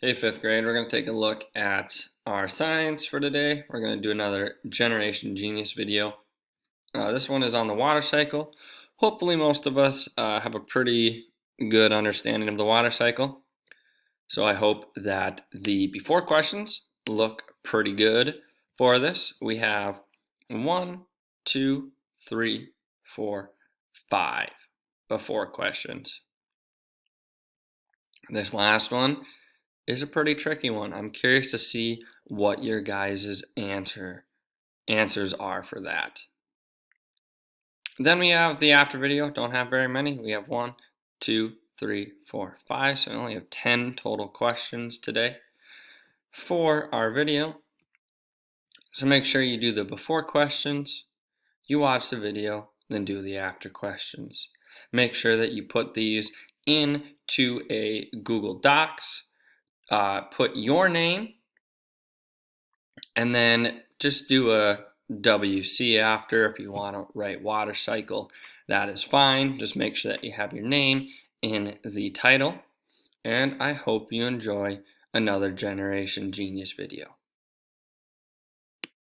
Hey, fifth grade, we're going to take a look at our science for today. We're going to do another Generation Genius video. This one is on the water cycle. Hopefully most of us have a pretty good understanding of the water cycle. So I hope that the before questions look pretty good for this. We have 1, 2, 3, 4, 5 before questions. This last one is a pretty tricky one. I'm curious to see what your guys' answers are for that. Then we have the after video. Don't have very many. We have 1, 2, 3, 4, 5. So we only have 10 total questions today for our video. So make sure you do the before questions, you watch the video, then do the after questions. Make sure that you put these into a Google Docs. Put your name, and then just do a WC after. If you want to write water cycle, that is fine. Just make sure that you have your name in the title. And I hope you enjoy another Generation Genius video.